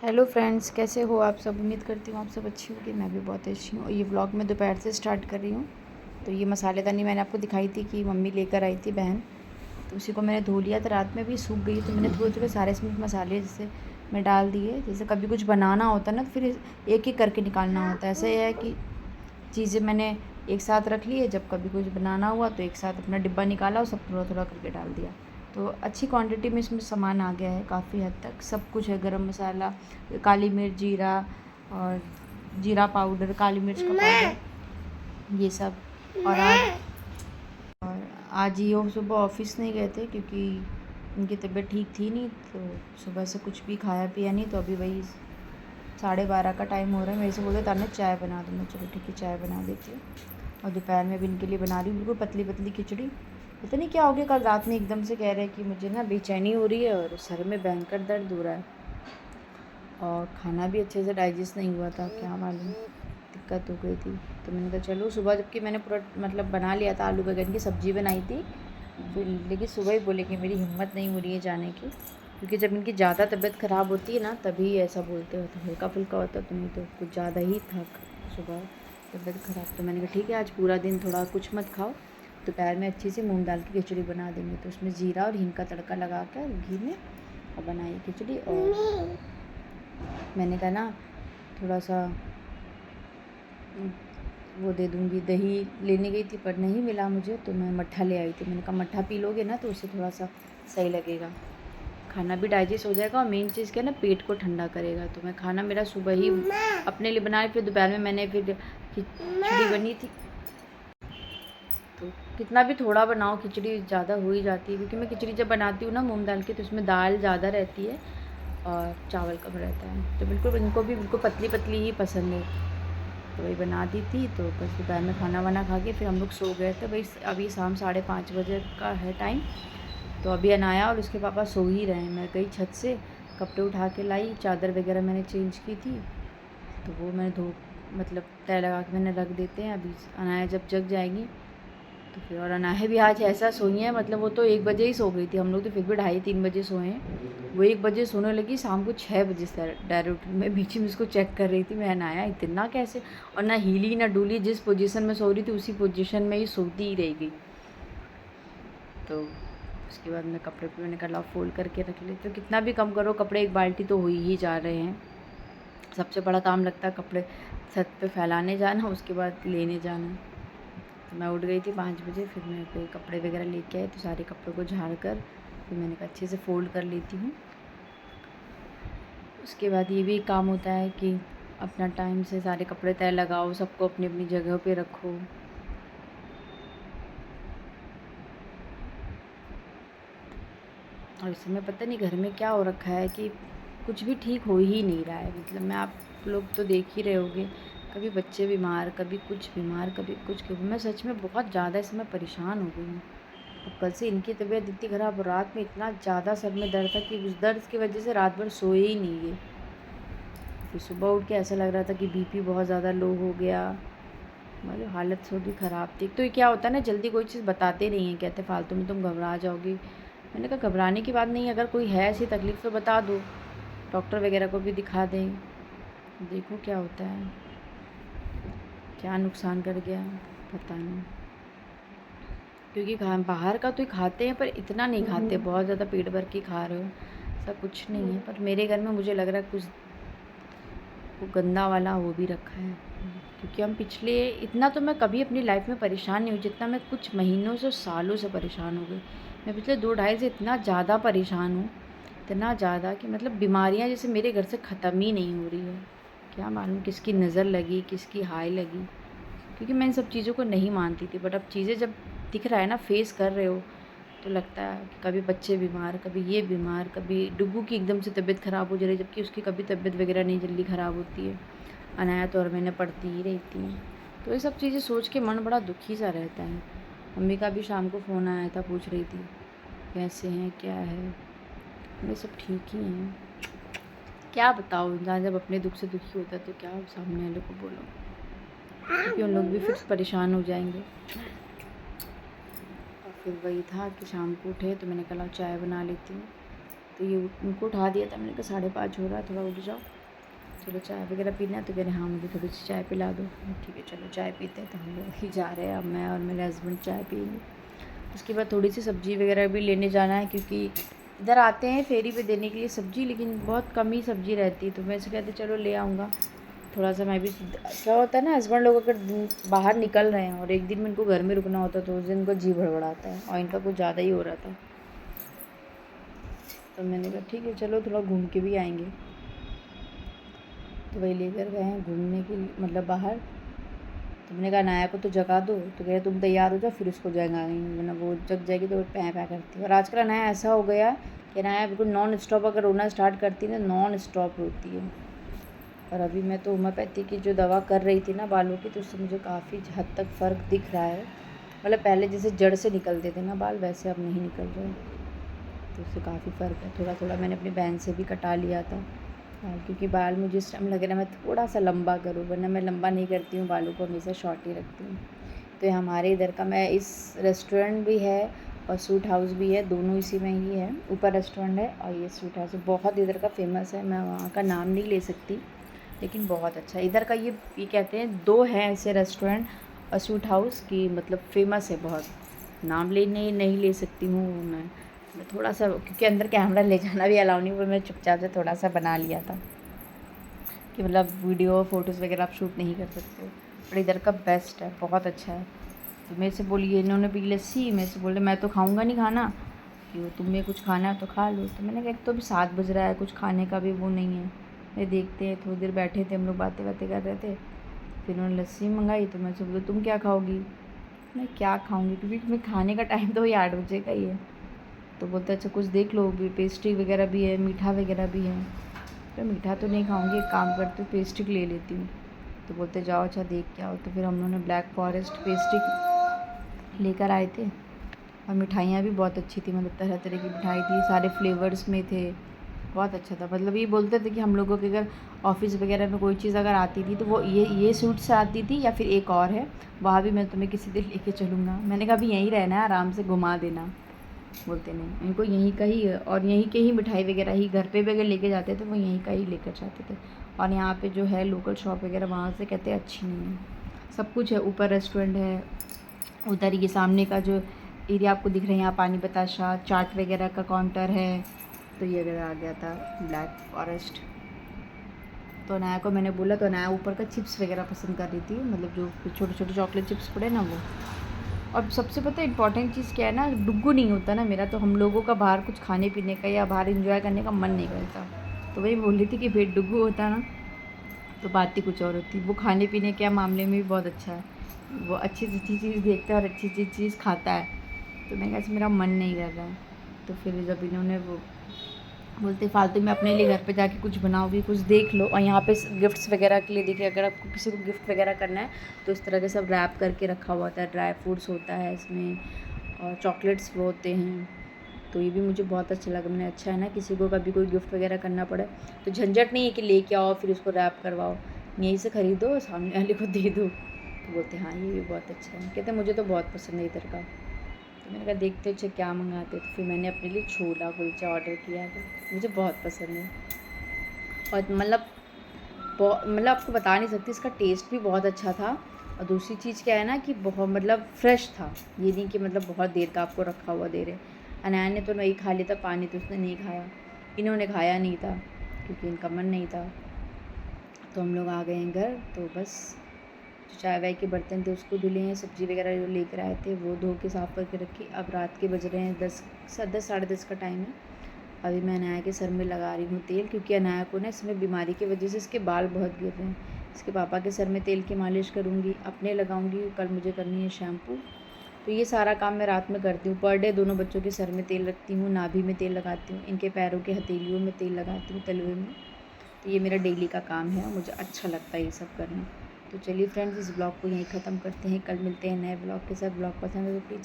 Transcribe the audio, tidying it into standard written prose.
Hello friends, कैसे हो आप सब। उम्मीद करती हूँ आप सब अच्छी होगी। मैं भी बहुत अच्छी हूँ। ये व्लॉग मैं दोपहर से स्टार्ट कर रही हूँ। तो ये मसालेदानी मैंने आपको दिखाई थी कि मम्मी लेकर आई थी बहन, तो उसी को मैंने धो लिया था। रात में भी सूख गई तो मैंने थोड़े थोड़े सारे इसमें मसाले जैसे मैं डाल दिए। जैसे कभी कुछ बनाना होता है ना तो फिर एक एक करके निकालना होता है। ऐसा ही है कि चीज़ें मैंने एक साथ रख ली है, जब कभी कुछ बनाना हुआ तो एक साथ अपना डिब्बा निकाला और सब थोड़ा थोड़ा करके डाल दिया। तो अच्छी क्वांटिटी में इसमें सामान आ गया है, काफ़ी हद तक सब कुछ है। गरम मसाला, काली मिर्च, जीरा और जीरा पाउडर, काली मिर्च का पाउडर, ये सब। और आज ये सुबह ऑफिस नहीं गए थे क्योंकि उनकी तबीयत ठीक थी नहीं, तो सुबह से कुछ भी खाया पिया नहीं। तो अभी वही 12:30 का टाइम हो रहा है। मेरे से बोले ताने चाय बना दो। मैं चलो ठीक है चाय बना देती हूँ। और दोपहर में भी इनके लिए बना रही हूँ बिल्कुल पतली पतली खिचड़ी। पता नहीं क्या हो गया, कल रात में एकदम से कह रहे हैं कि मुझे ना बेचैनी हो रही है और सर में भयंकर दर्द हो रहा है, और खाना भी अच्छे से डाइजेस्ट नहीं हुआ था, क्या मालूम दिक्कत हो गई थी। तो मैंने कहा चलो सुबह, जबकि मैंने पूरा मतलब बना लिया था, आलू बैंगन की सब्ज़ी बनाई थी, लेकिन सुबह ही बोले कि मेरी हिम्मत नहीं हो रही है जाने की। क्योंकि जब इनकी ज़्यादा तबीयत ख़राब होती है ना तभी ऐसा बोलते हो, तो हल्का फुल्का होता तो नहीं तो कुछ ज़्यादा ही था सुबह तबीयत ख़राब। तो मैंने कहा ठीक है आज पूरा दिन थोड़ा कुछ मत खाओ, दोपहर में अच्छी सी मूंग दाल की खिचड़ी बना देंगे। तो उसमें जीरा और हींग का तड़का लगा कर घी में और बनाई खिचड़ी। और मैंने कहा ना थोड़ा सा वो दे दूँगी, दही लेने गई थी पर नहीं मिला मुझे, तो मैं मट्ठा ले आई थी। मैंने कहा मट्ठा पी लोगे ना तो उससे थोड़ा सा सही लगेगा, खाना भी डाइजेस्ट हो जाएगा और मेन चीज़ क्या है ना, पेट को ठंडा करेगा। तो मैं खाना मेरा सुबह ही अपने लिए बनाया, फिर दोपहर में मैंने फिर खिचड़ी बनी थी। तो कितना भी थोड़ा बनाओ खिचड़ी ज़्यादा हो ही जाती है, क्योंकि मैं खिचड़ी जब बनाती हूँ ना मूंग दाल की तो उसमें दाल ज़्यादा रहती है और चावल कम रहता है। तो बिल्कुल इनको भी बिल्कुल पतली पतली ही पसंद है, तो वही बना दी थी। तो बस दोपहर में खाना वाना खा के फिर हम लोग सो गए थे। भाई अभी शाम 5:30 बजे का है टाइम। तो अभी अनाया और उसके पापा सो ही रहे हैं। मैं गई छत से कपड़े उठा के लाई, चादर वगैरह मैंने चेंज की थी, तो वो मैंने धो मतलब तय लगा के मैंने रख देते हैं। अभी अनाया जब जग जाएगी तो फिर, और अनाया भी आज ऐसा सोई है, मतलब वो तो 1 बजे ही सो गई थी, हम लोग तो फिर भी 2:30-3 बजे सोए हैं। वो 1 बजे सोने लगी, शाम को 6 बजे से डायरेक्ट। मैं बीच में उसको चेक कर रही थी, मैं अनाया इतना कैसे, और ना हिली ना डुली, जिस पोजीशन में सो रही थी उसी पोजीशन में ही सोती ही रह गई। तो उसके बाद मैं कपड़े पे मैंने कहा फोल्ड करके रख लेते, तो कितना भी कम करो कपड़े, एक बाल्टी तो हो ही जा रहे हैं। सबसे बड़ा काम लगता है कपड़े छत पे फैलाने जाना, उसके बाद लेने जाना। तो मैं उठ गई थी 5 बजे, फिर मैं कोई कपड़े वगैरह लेके आई, तो सारे कपड़ों को झाड़ कर फिर मैंने कहा अच्छे से फ़ोल्ड कर लेती हूँ। उसके बाद ये भी काम होता है कि अपना टाइम से सारे कपड़े तय लगाओ, सबको अपनी अपनी जगह पे रखो। और इस समय पता नहीं घर में क्या हो रखा है कि कुछ भी ठीक हो ही नहीं रहा है। मतलब मैं, आप लोग तो देख ही रहे होगे, कभी बच्चे बीमार, कभी कुछ बीमार, कभी कुछ। मैं सच में बहुत ज़्यादा इस समय परेशान हो गई हूँ। अब कल से इनकी तबीयत इतनी ख़राब, रात में इतना ज़्यादा सर में दर्द था कि उस दर्द की वजह से रात भर सोए ही नहीं गए। फिर सुबह उठ के ऐसा लग रहा था कि बीपी बहुत ज़्यादा लो हो गया, मतलब हालत थोड़ी ख़राब थी। तो ये क्या होता है ना, जल्दी कोई चीज़ बताते नहीं हैं, कहते फालतू में तुम घबरा जाओगी। मैंने कहा घबराने की बात नहीं है, अगर कोई है ऐसी तकलीफ़ तो बता दो, डॉक्टर वगैरह को भी दिखा दें, देखो क्या होता है, क्या नुकसान कर गया पता नहीं। क्योंकि बाहर का तो खाते हैं पर इतना नहीं खाते, बहुत ज़्यादा पेट भर के खा रहे हो, ऐसा कुछ नहीं है। पर मेरे घर में मुझे लग रहा है कुछ वो गंदा वाला हो भी रखा है। क्योंकि हम पिछले, इतना तो मैं कभी अपनी लाइफ में परेशान नहीं हुई जितना मैं कुछ महीनों से, सालों से परेशान हो गई। मैं पिछले 2 ढाई से इतना ज़्यादा परेशान हूँ, इतना ज़्यादा कि मतलब बीमारियाँ जैसे मेरे घर से ख़त्म ही नहीं हो रही है। क्या मालूम किसकी नज़र लगी, किसकी हाय लगी, क्योंकि मैं इन सब चीज़ों को नहीं मानती थी। बट अब चीज़ें जब दिख रहा है ना, फेस कर रहे हो, तो लगता है कि कभी बच्चे बीमार, कभी ये बीमार, कभी डुग्गू की एकदम से तबीयत ख़राब हो जा रही है, जबकि उसकी कभी तबीयत वगैरह नहीं जल्दी ख़राब होती है। अनाया तो और मैंने पढ़ती ही रहती हैं। तो ये सब चीज़ें सोच के मन बड़ा दुखी सा रहता है। मम्मी का भी शाम को फ़ोन आया था, पूछ रही थी कैसे हैं, क्या है। ये सब ठीक ही हैं, क्या बताओ, इंसान जब अपने दुख से दुखी होता है तो क्या सामने वाले को बोलो, क्योंकि उन लोग भी फिर परेशान हो जाएंगे। और फिर वही था कि शाम को उठे तो मैंने कहा चाय बना लेती हूँ। तो ये उनको उठा दिया था। मैंने कहा 5:30 हो रहा है, थोड़ा उठ जाओ, चलो चाय वगैरह पीना है। तो कह रहे हाँ मुझे थोड़ी सी चाय पिला दो। ठीक है चलो चाय पीते हैं। तो हम लोग ही जा रहे हैं, अब मैं और मेरे हस्बैंड चाय पियेंगे। उसके बाद थोड़ी सी सब्ज़ी वगैरह भी लेने जाना है, क्योंकि इधर आते हैं फेरी पे देने के लिए सब्ज़ी, लेकिन बहुत कम ही सब्ज़ी रहती है। तो मैं ऐसे कहते चलो ले आऊँगा थोड़ा सा। मैं भी क्या होता है ना, हस्बैंड लोग अगर बाहर निकल रहे हैं और एक दिन में इनको घर में रुकना होता है तो उस दिन इनका जी भड़बड़ाता है, और इनका कुछ ज़्यादा ही हो रहा था। तो मैंने कहा ठीक है चलो थोड़ा घूम के भी आएंगे। तो वही लेकर गए हैं घूमने के लिए, मतलब बाहर। तो मैंने कहा अनाया को तो जगा दो। तो कह रहे तुम तैयार हो जाओ फिर उसको जगाएंगे, वरना वो जग जाएगी तो वो पैं पैं करती है। और आजकल अनाया ऐसा हो गया कि अनाया बिल्कुल नॉन स्टॉप अगर रोना स्टार्ट करती है ना, नॉन स्टॉप रोती है। और अभी मैं तो होम्योपैथी की जो दवा कर रही थी ना बालों की, तो उससे मुझे काफ़ी हद तक फ़र्क दिख रहा है। मतलब पहले जैसे जड़ से निकलते थे ना बाल, वैसे अब नहीं निकल रहे। तो उससे काफ़ी फ़र्क है। थोड़ा थोड़ा मैंने अपनी बहन से भी कटा लिया था बाल, क्योंकि बाल मुझे इस टाइम लग रहा है मैं थोड़ा सा लंबा करूँ, वरना मैं लंबा नहीं करती हूँ, बालों को हमेशा शॉर्ट ही रखती हूँ। तो ये हमारे इधर का, मैं इस रेस्टोरेंट भी है और सूट हाउस भी है, दोनों इसी में ही है। ऊपर रेस्टोरेंट है और ये सूट हाउस बहुत इधर का फेमस है। मैं वहाँ का नाम नहीं ले सकती, लेकिन बहुत अच्छा है इधर का। ये कहते हैं 2 हैं ऐसे रेस्टोरेंट और सूट हाउस की, मतलब फ़ेमस है बहुत। नाम लेने नहीं ले सकती हूँ मैं थोड़ा सा, क्योंकि अंदर कैमरा ले जाना भी अलाउ नहीं, वो मैं चुपचाप से थोड़ा सा बना लिया था कि मतलब वीडियो फ़ोटोज़ वगैरह आप शूट नहीं कर सकते। पर इधर का बेस्ट है, बहुत अच्छा है। तो मेरे से बोली इन्होंने पी लस्सी, मेरे से बोले मैं तो खाऊंगा नहीं खाना, कि तुम्हें कुछ खाना है तो खा लो। तो मैंने कहा एक तो अभी 7 बज रहा है, कुछ खाने का भी वो नहीं है। ये देखते हैं, थोड़ी देर बैठे थे हम लोग, बातें बातें कर रहे थे। फिर उन्होंने लस्सी मंगाई, तो मैं से बोली तुम क्या खाओगी? मैं क्या खाऊंगी, क्योंकि मैं खाने का टाइम तो वही 8 बजे का ही है। तो बोलते अच्छा कुछ देख लो, भी पेस्ट्री वगैरह भी है, मीठा वगैरह भी है। तो मीठा तो नहीं खाऊंगी, एक काम करती हूँ पेस्ट्री ले लेती हूँ। तो बोलते जाओ अच्छा देख के आओ। तो फिर हम लोगों ने ब्लैक फॉरेस्ट पेस्ट्री लेकर आए थे। और मिठाइयाँ भी बहुत अच्छी थी, मतलब तरह तरह की मिठाई थी, सारे फ्लेवर्स में थे, बहुत अच्छा था। मतलब ये बोलते थे कि हम लोगों के अगर ऑफ़िस वगैरह में कोई चीज़ अगर आती थी तो वो ये सूट से आती थी, या फिर एक और है वहाँ भी मैं तुम्हें किसी दिन लेके चलूँगा। मैंने कहा अभी यहीं रहना है, आराम से घुमा देना। बोलते नहीं, इनको यहीं का ही है, और यहीं के ही मिठाई वगैरह ही घर पे भी अगर लेके जाते थे वो यहीं का ही लेकर जाते थे। और यहाँ पे जो है लोकल शॉप वगैरह वहाँ से कहते हैं अच्छी नहीं है। सब कुछ है, ऊपर रेस्टोरेंट है, उधर ये सामने का जो एरिया आपको दिख रहा है यहाँ पानी बताशा चाट वगैरह का काउंटर है। तो ये अगर आ गया था ब्लैक फॉरेस्ट। तो अनाया को मैंने बोला, तो अनाया ऊपर का चिप्स वगैरह पसंद कर रही थी, मतलब जो छोटे छोटे चॉकलेट चिप्स पड़े ना वो। और सबसे पता है इंपॉर्टेंट चीज़ क्या है ना, डुग्गू नहीं होता ना मेरा, तो हम लोगों का बाहर कुछ खाने पीने का या बाहर एंजॉय करने का मन नहीं करता। तो वही बोल रही थी कि फिर डुग्गू होता ना तो बात ही कुछ और होती। वो खाने पीने के मामले में भी बहुत अच्छा है, वो अच्छी से अच्छी चीज़ देखता है और अच्छी अच्छी चीज़ खाता है। तो मैंने कहा मेरा मन नहीं कर रहा है। तो फिर जब इन्होंने वो बोलते फालतू में अपने लिए घर पे जाके कुछ बनाओगी, कुछ देख लो। और यहाँ पे गिफ्ट्स वगैरह के लिए देखिए, अगर आपको किसी को गिफ्ट वगैरह करना है तो इस तरह के सब रैप करके रखा हुआ होता है, ड्राई फ्रूट्स होता है इसमें और चॉकलेट्स भी होते हैं। तो ये भी मुझे बहुत अच्छा लगा। मैंने अच्छा है ना, किसी को कभी कोई गिफ्ट वगैरह करना पड़े तो झंझट नहीं है कि लेके आओ फिर उसको रैप करवाओ, यहीं से ख़रीदो सामने वाले को दे दो। तो बोलते हाँ ये भी बहुत अच्छा है, कहते मुझे तो बहुत पसंद है इधर का। तो मैंने कहा देखते अच्छा क्या मंगाते। तो फिर मैंने अपने लिए छोला कुलचा ऑर्डर किया था, मुझे बहुत पसंद है। और मतलब आपको बता नहीं सकती, इसका टेस्ट भी बहुत अच्छा था। और दूसरी चीज़ क्या है ना कि बहुत मतलब फ्रेश था, ये नहीं कि मतलब बहुत देर का आपको रखा हुआ दे रहे। अनाया ने तो नहीं खा लिया था पानी, तो उसने नहीं खाया, इन्होंने खाया नहीं था क्योंकि इनका मन नहीं था। तो हम लोग आ गए हैं घर। तो बस जो चाय वाय के बर्तन थे उसको धुले हैं, सब्ज़ी वगैरह जो लेकर आए थे वो धो के साफ़ करके रखी। अब रात के बज रहे हैं 10 साढ़े 10 का टाइम है। अभी मैं अनाया के सर में लगा रही हूँ तेल, क्योंकि अनाया को ना इसमें बीमारी की वजह से इसके बाल बहुत गिर रहे हैं। इसके पापा के सर में तेल की मालिश करूँगी, अपने लगाऊँगी, कल मुझे करनी है शैम्पू। तो ये सारा काम मैं रात में करती हूँ। पर डे दोनों बच्चों के सर में तेल रखती हूँ, नाभि में तेल लगाती हूँ, इनके पैरों के हथेलियों में तेल लगाती हूँ, तलवे में। तो ये मेरा डेली का काम है और मुझे अच्छा लगता है ये सब करना। तो चलिए फ्रेंड्स, इस ब्लॉग को यहीं ख़त्म करते हैं, कल मिलते हैं नए ब्लॉग के साथ। ब्लॉग पसंद है तो प्लीज़